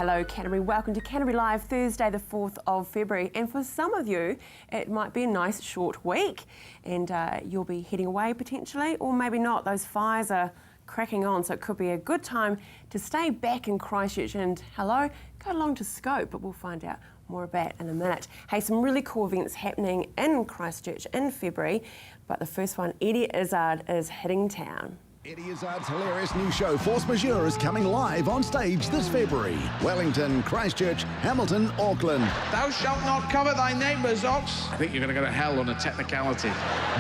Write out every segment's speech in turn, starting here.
Hello Canterbury, welcome to Canterbury Live, Thursday the 4th of February. And for some of you, it might be a nice short week and you'll be heading away potentially, or maybe not. Those fires are cracking on, so it could be a good time to stay back in Christchurch and go along to Scope, but we'll find out more about in a minute. Hey, some really cool events happening in Christchurch in February, but the first one, Eddie Izzard is hitting town. Eddie Izzard's hilarious new show, Force Majeure, is coming live on stage this February. Wellington, Christchurch, Hamilton, Auckland. Thou shalt not covet thy neighbour's ox. I think you're going to go to hell on a technicality.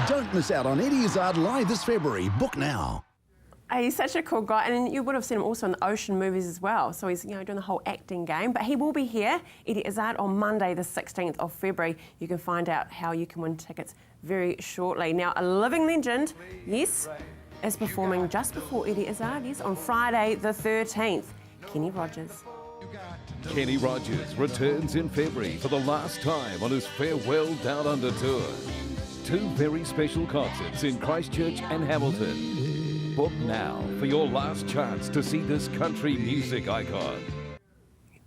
Don't miss out on Eddie Izzard live this February. Book now. He's such a cool guy, and you would have seen him also in the Ocean movies as well. So he's doing the whole acting game. But he will be here, Eddie Izzard, on Monday the 16th of February. You can find out how you can win tickets very shortly. Now, a living legend, yes, is performing just before Eddie Izzard, yes, on Friday the 13th. Kenny Rogers. Kenny Rogers returns in February for the last time on his Farewell Down Under tour. Two very special concerts in Christchurch and Hamilton. Book now for your last chance to see this country music icon.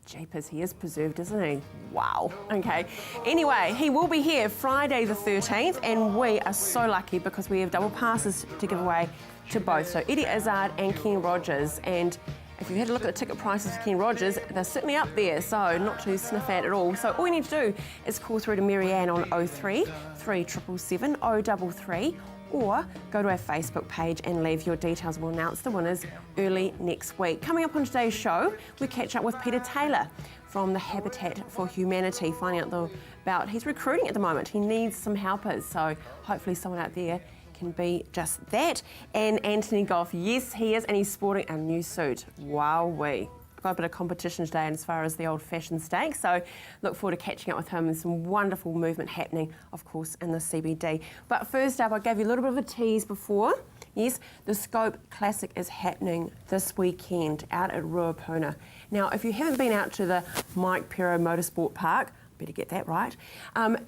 Jeepers, he is preserved, isn't he? Wow. Okay. Anyway, he will be here Friday the 13th, and we are so lucky because we have double passes to give away to both. So Eddie Izzard and Kenny Rogers. And if you had a look at the ticket prices for Kenny Rogers, they're certainly up there, so not to sniff at all. So all you need to do is call through to Marianne on 03 3777 033, or go to our Facebook page and leave your details. We'll announce the winners early next week. Coming up on today's show, we catch up with Peter Taylor from the Habitat for Humanity, finding out about he's recruiting at the moment. He needs some helpers, so hopefully someone out there can be just that. And Anthony Goff, yes he is, and he's sporting a new suit. Wowee. Got a bit of competition today as far as the old-fashioned stakes, so look forward to catching up with him and some wonderful movement happening, of course, in the CBD. But first up, I gave you a little bit of a tease before. Yes, the Scope Classic is happening this weekend out at Ruapuna. Now, if you haven't been out to the Mike Pero Motorsport Park, better get that right,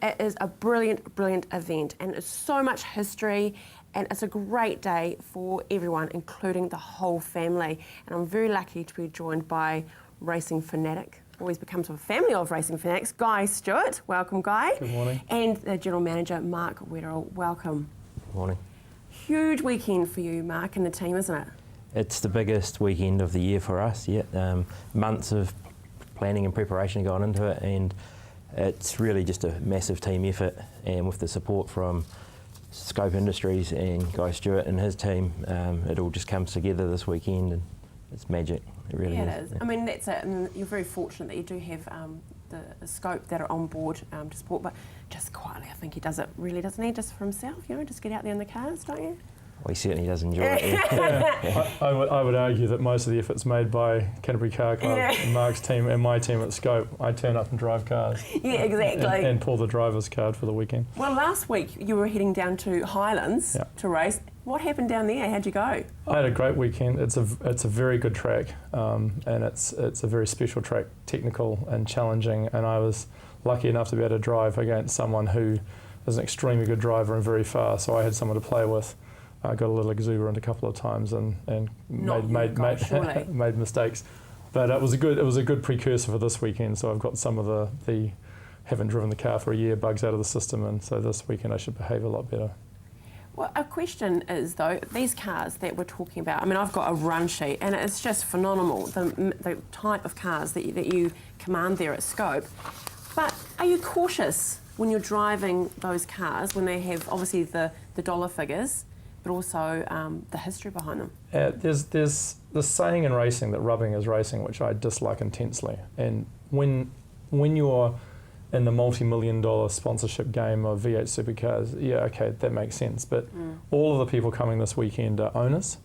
it is a brilliant, brilliant event, and it's so much history, and it's a great day for everyone, including the whole family. And I'm very lucky to be joined by racing fanatic, always becomes a family of racing fanatics, Guy Stewart. Welcome, Guy. Good morning. And the General Manager, Mark Wetherell. Welcome. Good morning. Huge weekend for you, Mark, and the team, isn't it? It's the biggest weekend of the year for us, yeah. Months of planning and preparation gone into it, and it's really just a massive team effort, and with the support from Scope Industries and Guy Stewart and his team, it all just comes together this weekend, and it's magic. It really is. It is. I mean, that's it. And you're very fortunate that you do have the Scope that are on board to support, but just quietly, I think he does it really, doesn't he? Just for himself, just get out there in the cars, don't you? Well, he certainly does enjoy it. Yeah. I would argue that most of the effort's made by Canterbury Car Club, and Mark's team and my team at Scope. I turn up and drive cars. Yeah, exactly. And pull the driver's card for the weekend. Well, last week you were heading down to Highlands to race. What happened down there? How'd you go? I had a great weekend. It's a very good track, and it's a very special track, technical and challenging. And I was lucky enough to be able to drive against someone who is an extremely good driver and very fast. So I had someone to play with. I got a little exuberant a couple of times and made mistakes, but it was a good precursor for this weekend. So I've got some of the haven't driven the car for a year bugs out of the system, and so this weekend I should behave a lot better. Well, a question is though, these cars that we're talking about. I mean, I've got a run sheet, and it's just phenomenal the type of cars that you command there at Scope. But are you cautious when you're driving those cars when they have obviously the dollar figures, but also the history behind them? There's the saying in racing that rubbing is racing, which I dislike intensely. And when you're in the multi-million-dollar sponsorship game of V8 supercars, yeah, okay, that makes sense. But all of the people coming this weekend are owners.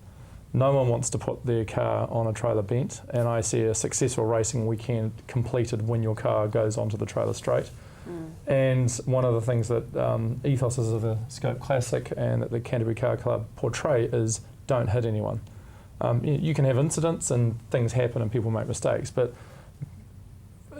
No one wants to put their car on a trailer bent, and I see a successful racing weekend completed when your car goes onto the trailer straight. And one of the things that ethoses of the Scope Classic and that the Canterbury Car Club portray is don't hit anyone. You can have incidents and things happen and people make mistakes, but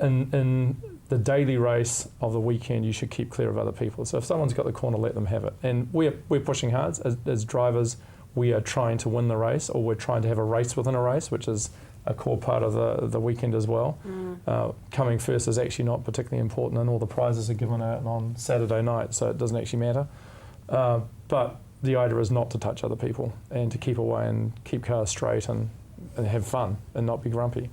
in the daily race of the weekend, you should keep clear of other people. So if someone's got the corner, let them have it. And we're pushing hard as drivers. We are trying to win the race, or we're trying to have a race within a race, which is a core part of the weekend as well. Coming first is actually not particularly important, and all the prizes are given out on Saturday night, so it doesn't actually matter. But the idea is not to touch other people and to keep away and keep cars straight and have fun and not be grumpy.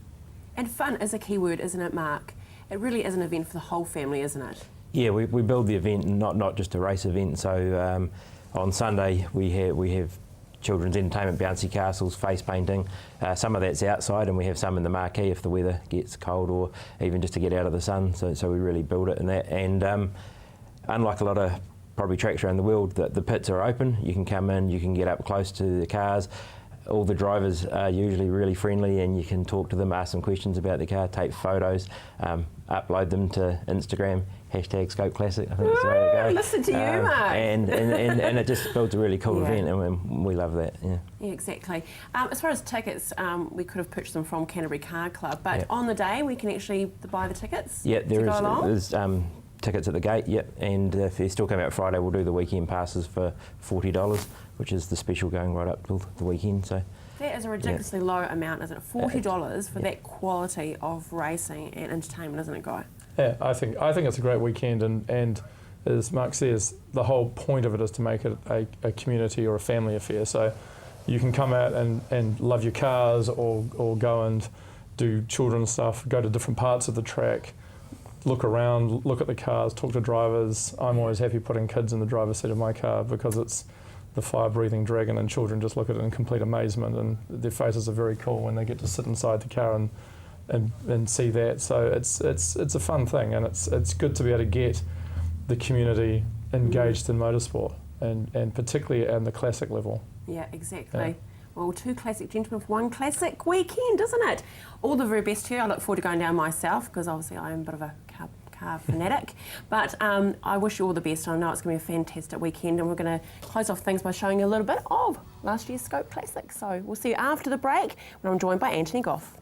And fun is a key word, isn't it, Mark? It really is an event for the whole family, isn't it? Yeah, we build the event not just a race event. So on Sunday we have children's entertainment, bouncy castles, face painting. Some of that's outside, and we have some in the marquee if the weather gets cold, or even just to get out of the sun. So we really build it in that. And unlike a lot of probably tracks around the world, the pits are open. You can come in, you can get up close to the cars. All the drivers are usually really friendly, and you can talk to them, ask them questions about the car, take photos, upload them to Instagram, #Scope Classic, I think that's the way to go. Listen to you, Mark. And it just builds a really cool event, and we love that. Yeah, exactly. As far as tickets, we could have purchased them from Canterbury Car Club, but on the day we can actually buy the tickets. Yeah, to go along? there's tickets at the gate. Yep, and if you still come out Friday, we'll do the weekend passes for $40, which is the special going right up till the weekend. So that is a ridiculously low amount, isn't it? $40 for that quality of racing and entertainment, isn't it, Guy? Yeah, I think it's a great weekend, and as Mark says, the whole point of it is to make it a community or a family affair. So you can come out and love your cars, or go and do children's stuff, go to different parts of the track, look around, look at the cars, talk to drivers. I'm always happy putting kids in the driver's seat of my car because it's the fire-breathing dragon, and children just look at it in complete amazement, and their faces are very cool when they get to sit inside the car and see that. So it's a fun thing, and it's good to be able to get the community engaged in motorsport, and particularly at the classic level. Yeah, exactly. Yeah. Well, two classic gentlemen for one classic weekend, isn't it? All the very best to you. I look forward to going down myself, because obviously I am a bit of a car fanatic. But I wish you all the best. I know it's going to be a fantastic weekend, and we're going to close off things by showing you a little bit of last year's Scope Classic. So we'll see you after the break, when I'm joined by Anthony Goff.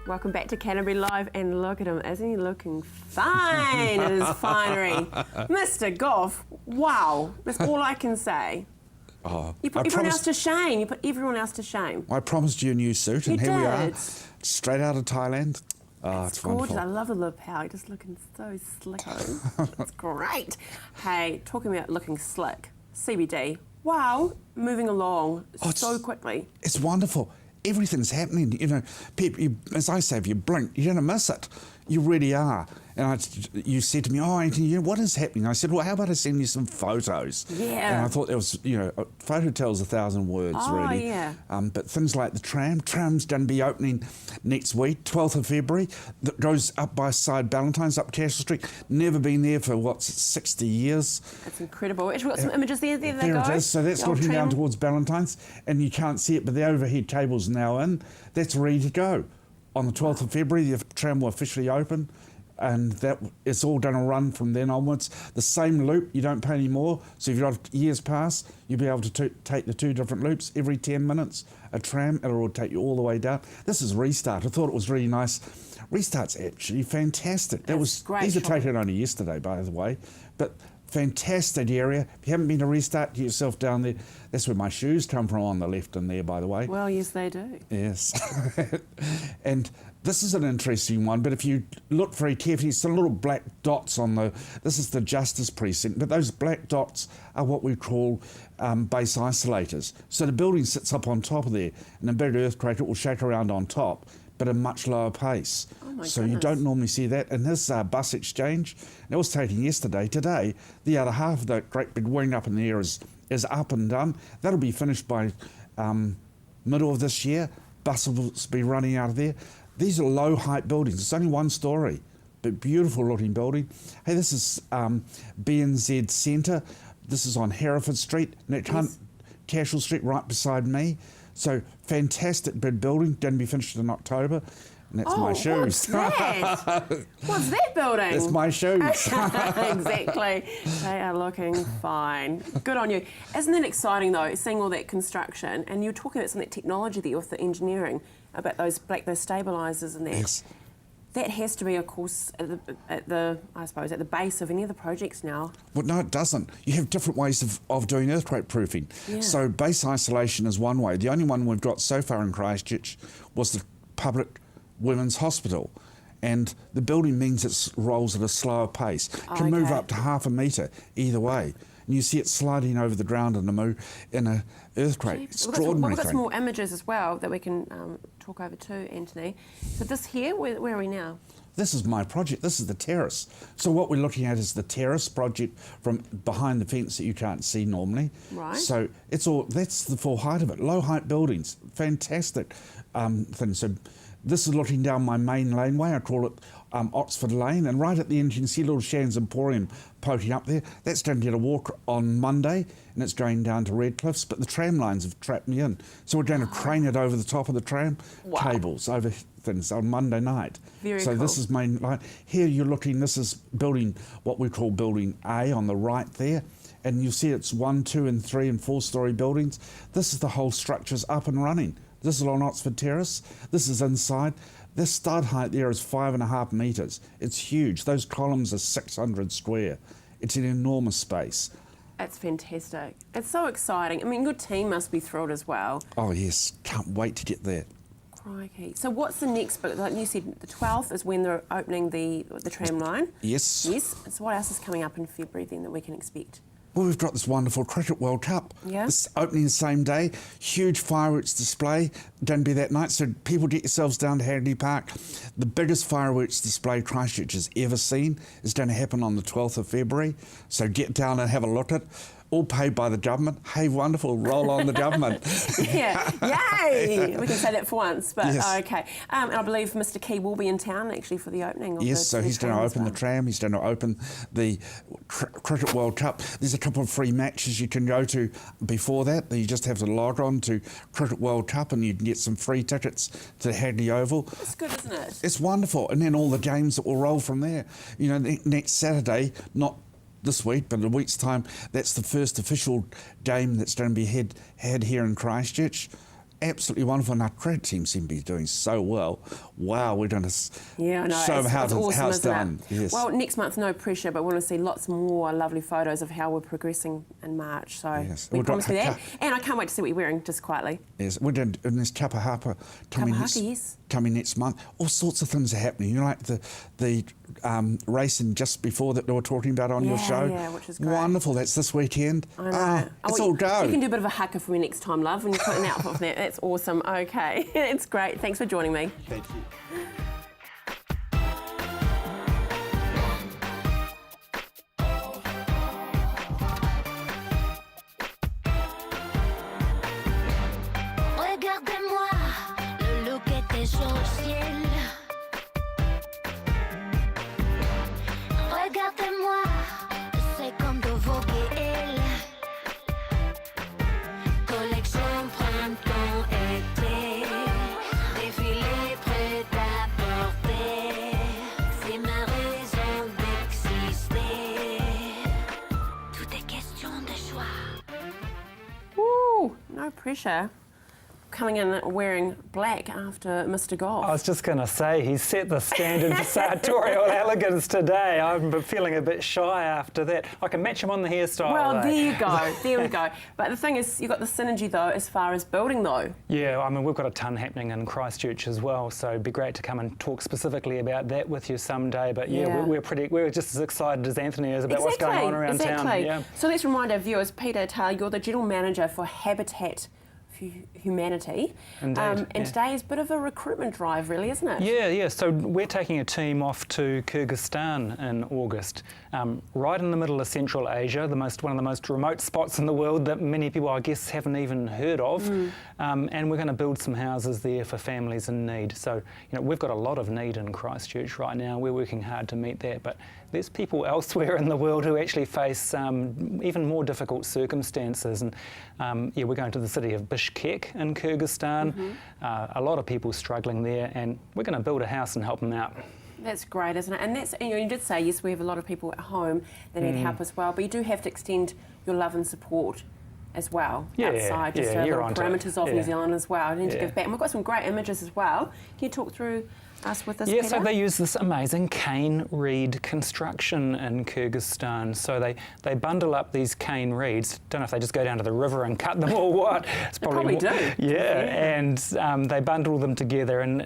Welcome back to Canterbury Live, and look at him, isn't he looking fine in his finery? Mr. Goff, wow, that's all I can say. Oh, You put everyone else to shame. You put everyone else to shame. I promised you a new suit, and You here we are, did. straight out of Thailand. Oh, it's Gorgeous. wonderful. I love the lapel. You're just looking so slick. It's great. Hey, talking about looking slick, CBD. Wow, moving along so quickly. It's wonderful. Everything's happening. You know, Pip, as I say, if you blink, you're going to miss it. You really are. And you said to me, "Oh, Anthony, what is happening?" I said, "Well, how about I send you some photos?" Yeah. And I thought there was, a photo tells 1,000 words, really. Yeah. But things like the tram's going to be opening next week, 12th of February. That goes up by side Ballantyne's, up Castle Street. Never been there for, 60 years. That's incredible. We've got some images there. There they There go. it is. So that's The old looking down tram. towards Ballantyne's, and you can't see it, but the overhead cable's now in. That's ready to go. On the 12th of February, the tram will officially open, and it's all going to run from then onwards. The same loop, you don't pay any more. So if you've got years pass, you'll be able to take the two different loops every 10 minutes. A tram, it'll take you all the way down. This is Restart. I thought it was really nice. Restart's actually fantastic. Great These were shopping. taken only yesterday, by the way, but fantastic area. If you haven't been to Restart, get yourself down there. That's where my shoes come from, on the left in there, by the way. Well, yes, they do. Yes. And this is an interesting one, but if you look very carefully, it's the little black dots on this is the Justice Precinct, but those black dots are what we call base isolators. So the building sits up on top of there, and a big earthquake, it will shake around on top. but a much lower pace. Oh my so you goodness. don't normally see that. And his bus exchange, it was taken yesterday. Today, the other half of that great big wing up in the air is up and done. That'll be finished by middle of this year. Buses will be running out of there. These are low height buildings. It's only 1 story, but beautiful looking building. Hey, this is BNZ Centre. This is on Hereford Street, Cashel Street, right beside me. So fantastic big building, going to be finished in October. And that's my shoes. What's that? What's that building? That's my shoes. Exactly. They are looking fine. Good on you. Isn't it exciting though, seeing all that construction, and you're talking about some of that technology there with the engineering, about those stabilisers and that. Yes. That has to be, of course, at the base of any of the projects now. Well, no, it doesn't. You have different ways of doing earthquake proofing. Yeah. So base isolation is one way. The only one we've got so far in Christchurch was the public women's hospital. And the building means it rolls at a slower pace. Can move up to 1/2 metre either way. And you see it sliding over the ground in an earthquake. Extraordinary We've got thing. some more images as well that we can talk over too, Anthony. So this here, where are we now? This is my project. This is the terrace. So what we're looking at is the terrace project from behind the fence that you can't see normally. Right. So that's the full height of it. Low height buildings, fantastic thing. So this is looking down my main laneway. I call it Oxford Lane, and right at the end you can see little Shan's Emporium poking up there. That's going to get a walk on Monday, and it's going down to Redcliffs, but the tram lines have trapped me in. So we're going to crane it over the top of the tram cables over things on Monday night. Very so cool. This is main line. Here you're looking, this is building, what we call building A on the right there, and you see it's 1, 2 and 3 and 4 story buildings. This is the whole structure's up and running. This is on Oxford Terrace. This is inside. This stud height there is 5.5 metres. It's huge. Those columns are 600 square. It's an enormous space. That's fantastic. It's so exciting. I mean, your team must be thrilled as well. Oh yes, can't wait to get there. Crikey. So what's the next bit? Like you said, the 12th is when they're opening the tram line. Yes. Yes. So what else is coming up in February then that we can expect? Well, we've got this wonderful Cricket World Cup. Yeah. It's opening the same day. Huge fireworks display. Don't be that night. So people get yourselves down to Hagley Park. The biggest fireworks display Christchurch has ever seen is going to happen on the 12th of February. So get down and have a look at it. All paid by the government. Hey, wonderful, roll on the government. Yeah, yay! We can say that for once, but Yes. okay. And I believe Mr. Key will be in town actually for the opening of Yes, so he's going to open the tram. tram, he's going to open the Cricket World Cup. There's a couple of free matches you can go to before that. You just have to log on to Cricket World Cup and you can get some free tickets to Hagley Oval. That's good, isn't it? It's wonderful. And then all the games that will roll from there. You know, next Saturday, not this week, but in a week's time, that's the first official game that's going to be had here in Christchurch. Absolutely wonderful. And our cricket team seem to be doing so well. Wow, we're going to Yeah, I know. show It's how awesome, it's isn't done. it? Yes. Well, next month, no pressure, but we want to see lots more lovely photos of how we're progressing in March. So Yes. we We've got promise you that. Haka. And I can't wait to see what you're wearing, just quietly. Yes, we're doing and there's Kappa Harper coming yes. coming next month. All sorts of things are happening. You know, like the racing just before that they were talking about on your show. Yeah, which is great. Wonderful. That's this weekend. I know. It's all go. You can do a bit of a haka for me next time, love, when you put an outfit for that. That's awesome. Okay. It's great. Thanks for joining me. Thank you. Regardez-moi, le look était social. Regardez-moi, c'est comme de Vogue et elle. Collection printemps-été, défilé prêt à porter. C'est ma raison d'exister. Tout est question de choix. Woo, no pressure. Coming in wearing black after Mr. Golf. I was just going to say, he's set the standard for sartorial elegance today. I'm feeling a bit shy after that. I can match him on the hairstyle. Well, though. there you go. There we go. But the thing is, you've got the synergy, though, as far as building, though. Yeah, I mean, we've got a ton happening in Christchurch as well, so it'd be great to come and talk specifically about that with you someday. But yeah, Yeah. we're just as excited as Anthony is about what's going on around town. Yeah. So let's remind our viewers, Peter Taylor, you're the General Manager for Habitat humanity. Indeed, and today is a bit of a recruitment drive, really, isn't it? Yeah. So we're taking a team off to Kyrgyzstan in August, right in the middle of Central Asia, one of the most remote spots in the world that many people, I guess, haven't even heard of. And we're going to build some houses there for families in need. So, we've got a lot of need in Christchurch right now. We're working hard to meet that, but there's people elsewhere in the world who actually face even more difficult circumstances. And we're going to the city of Bishkek in Kyrgyzstan. A lot of people struggling there, and we're going to build a house and help them out. That's great, isn't it? And that's, you did say, yes, we have a lot of people at home that need help as well, but you do have to extend your love and support as well outside just the little parameters of New Zealand as well. I need to give back. And we've got some great images as well. Can you talk through us with this, Yeah, Peter? so they use this amazing cane reed construction in Kyrgyzstan. So they bundle up these cane reeds. Don't know if they just go down to the river and cut them or what. It's probably do. Yeah, and they bundle them together. And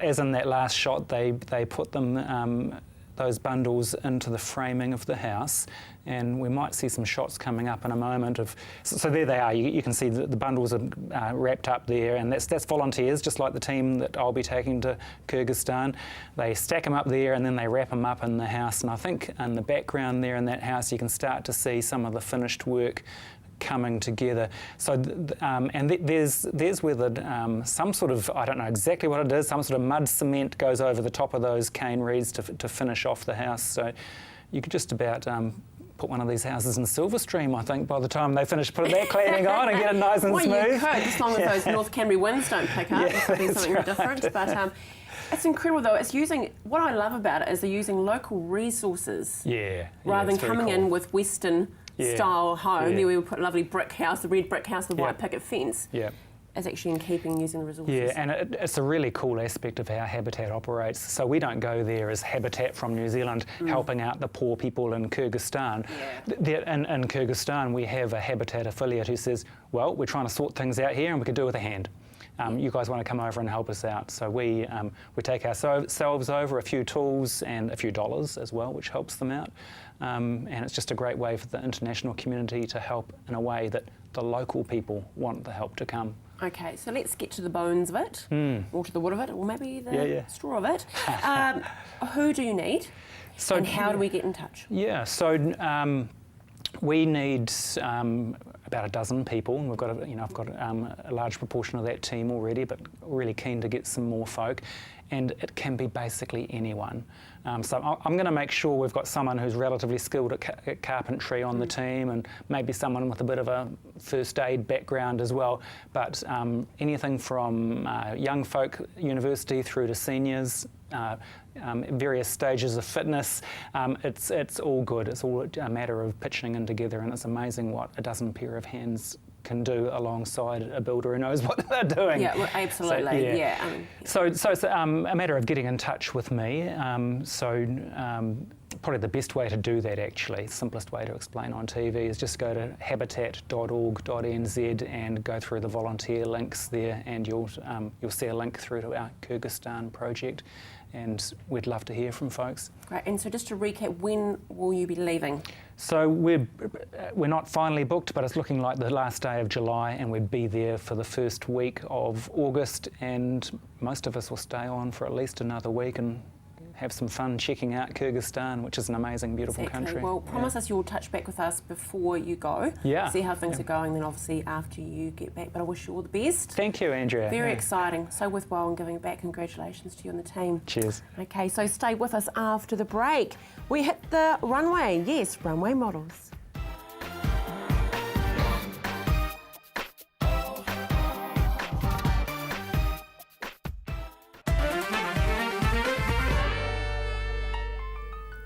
as in that last shot, they put them those bundles into the framing of the house, and we might see some shots coming up in a moment of. So there they are. You can see the bundles are wrapped up there, and that's volunteers, just like the team that I'll be taking to Kyrgyzstan. They stack them up there, and then they wrap them up in the house. And I think in the background there in that house, you can start to see some of the finished work coming together. So, there's where some sort of, I don't know exactly what it is, some sort of mud cement goes over the top of those cane reeds to finish off the house. So you could just about put one of these houses in Silverstream, I think, by the time they finish putting that cladding on and get it nice and smooth. You could, as long as those North Canterbury winds don't pick up. It could be something different. But it's incredible, though. It's using, what I love about it is they're using local resources. Rather than coming in with Western style home. There we would put a lovely brick house, the red brick house with the white picket fence. Is actually in keeping using the resources. Yeah, and it's a really cool aspect of how Habitat operates. So we don't go there as Habitat from New Zealand helping out the poor people in Kyrgyzstan. In Kyrgyzstan, we have a Habitat affiliate who says, well, we're trying to sort things out here and we could do it with a hand. You guys want to come over and help us out. So we take ourselves over, a few tools and a few dollars as well, which helps them out. And it's just a great way for the international community to help in a way that the local people want the help to come. Okay, so let's get to the bones of it, or to the wood of it, or maybe the straw of it. Who do you need, and how do we get in touch? Yeah, so we need about a dozen people, and we've got I've got a large proportion of that team already, but really keen to get some more folk, and it can be basically anyone. So I'm going to make sure we've got someone who's relatively skilled at carpentry on the team, and maybe someone with a bit of a first aid background as well. But anything from young folk, university, through to seniors, various stages of fitness, it's all good. It's all a matter of pitching in together, and it's amazing what a dozen pair of hands can do alongside a builder who knows what they're doing. Yeah, well, absolutely. So it's a matter of getting in touch with me. Probably the best way to do that, actually, simplest way to explain on TV, is just go to habitat.org.nz and go through the volunteer links there, and you'll see a link through to our Kyrgyzstan project. And we'd love to hear from folks. Great. And so just to recap, when will you be leaving? So we're not finally booked, but it's looking like the last day of July, and we'd be there for the first week of August, and most of us will stay on for at least another week and have some fun checking out Kyrgyzstan, which is an amazing, beautiful country. Well, promise us you'll touch back with us before you go. See how things are going, then obviously after you get back. But I wish you all the best. Thank you, Andrea. Very exciting. So worthwhile and giving back. Congratulations to you and the team. Cheers. Okay, so stay with us after the break. We hit the runway. Yes, Runway models.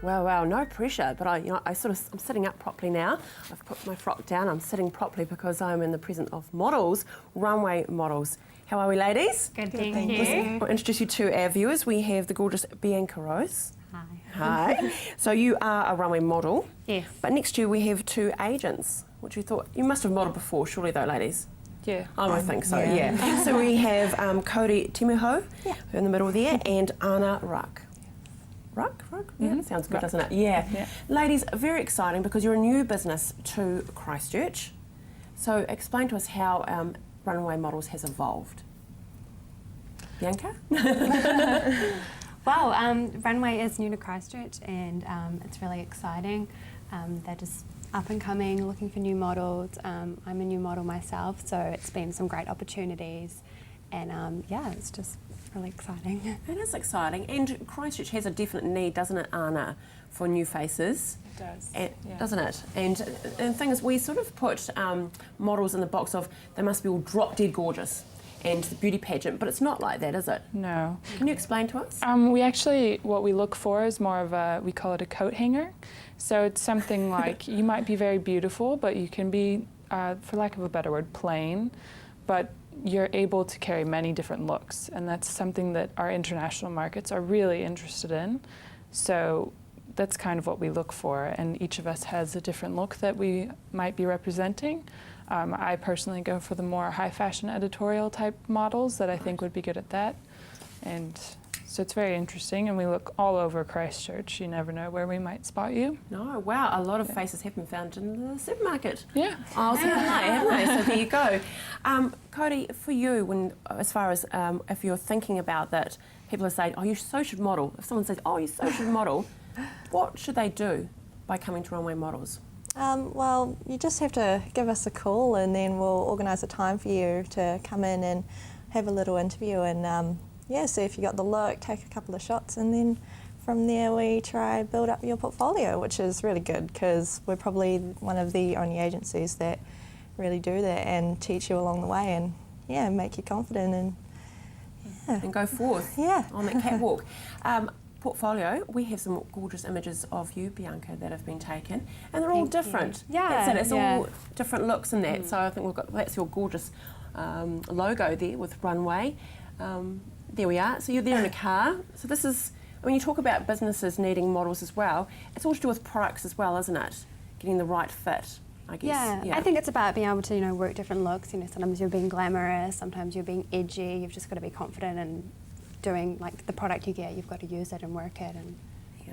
Well, no pressure, but I'm sitting up properly now. I've put my frock down. I'm sitting properly because I'm in the presence of models, Runway models. How are we, ladies? Good, thank you. I'll introduce you to our viewers. We have the gorgeous Bianca Rose. Hi. So you are a runway model. Yes. But next to you we have two agents, which we thought you must have modelled before, surely, though, ladies. Yeah. I think so. Yeah. So we have Cody Timuho, in the middle there, and Anna Ruck. Ruck? Yeah, that sounds good, doesn't it? Yeah. Ladies, very exciting because you're a new business to Christchurch. So explain to us how Runway Models has evolved? Bianca? Well, Runway is new to Christchurch, and it's really exciting. They're just up and coming, looking for new models. I'm a new model myself, so it's been some great opportunities, and yeah, it's just really exciting. It is exciting, and Christchurch has a definite need, doesn't it, Anna, for new faces? It does. Doesn't it? And the thing is, we sort of put models in the box of they must be all drop dead gorgeous and the beauty pageant, but it's not like that, is it? No. Can you explain to us? We actually, what we look for is more of a, we call it a coat hanger. So it's something like, you might be very beautiful, but you can be, for lack of a better word, plain, but you're able to carry many different looks, and that's something that our international markets are really interested in. So that's kind of what we look for, and each of us has a different look that we might be representing. I personally go for the more high fashion editorial type models that I think would be good at that. And so it's very interesting, and we look all over Christchurch. You never know where we might spot you. No, wow, a lot of faces have been found in the supermarket. Yeah. Oh, haven't they? So there you go. Cody, for you, when as far as if you're thinking about that, people are saying, oh, you so should model. If someone says, oh, you so should model, what should they do by coming to Runway Models? Well, you just have to give us a call, and then we'll organise a time for you to come in and have a little interview, and yeah, see if you got the look, take a couple of shots, and then from there we try build up your portfolio, which is really good because we're probably one of the only agencies that really do that and teach you along the way, and yeah, make you confident and go forth on that catwalk. Portfolio, we have some gorgeous images of you, Bianca, that have been taken, and they're all different. Yeah, that's it. It's all different looks in that. So I think we've got that's your gorgeous logo there with Runway. There we are. So you're there in a car. So this is when you talk about businesses needing models as well. It's all to do with products as well, isn't it? Getting the right fit, I guess. Yeah, I think it's about being able to work different looks. Sometimes you're being glamorous, sometimes you're being edgy. You've just got to be confident and doing like the product you get, you've got to use it and work it, and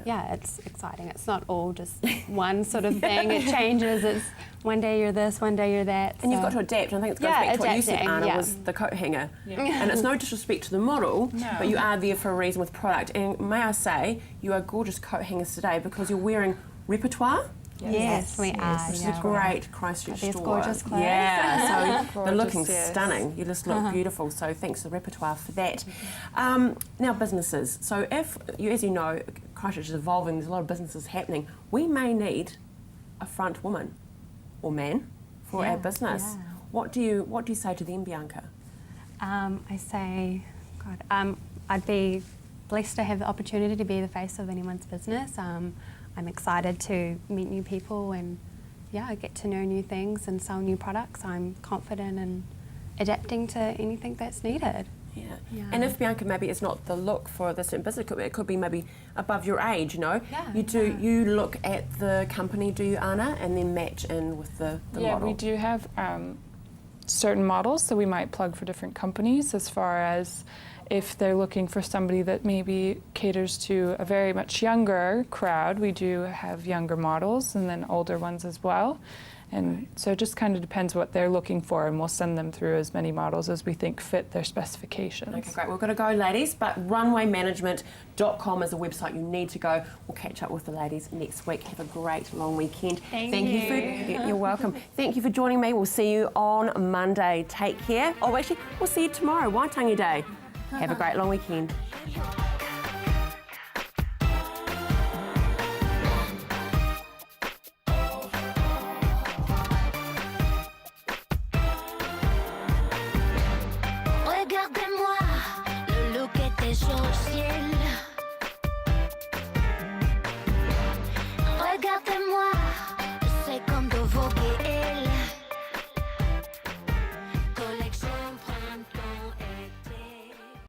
yeah, it's exciting. It's not all just one sort of thing. It changes. It's one day you're this, one day you're that. And you've got to adapt. I think it's goes back to what you said, Anna, was the coat hanger. And it's no disrespect to the model, but you are there for a reason with product. And may I say, you are gorgeous coat hangers today because you're wearing repertoire. Yes, we are. It's a great Christchurch store. These gorgeous clothes. Yeah, so they're looking stunning. You just look beautiful, so thanks to Repertoire for that. Now businesses. So if, as you know, Christchurch is evolving, there's a lot of businesses happening. We may need a front woman or man for our business. Yeah. What do you say to them, Bianca? I say, God, I'd be blessed to have the opportunity to be the face of anyone's business. I'm excited to meet new people and get to know new things and sell new products. I'm confident in adapting to anything that's needed. Yeah. And if Bianca maybe it's not the look for this business, it could be maybe above your age, You look at the company, do you, Anna, and then match in with the model? Yeah, we do have certain models that we might plug for different companies as far as if they're looking for somebody that maybe caters to a very much younger crowd. We do have younger models and then older ones as well. And so it just kind of depends what they're looking for, and we'll send them through as many models as we think fit their specifications. Okay, great. We've got to go, ladies, but runwaymanagement.com is the website you need to go. We'll catch up with the ladies next week. Have a great long weekend. Thank you. You're welcome. Thank you for joining me. We'll see you on Monday. Take care. Oh, actually, we'll see you tomorrow, Waitangi Day. Have a great long weekend.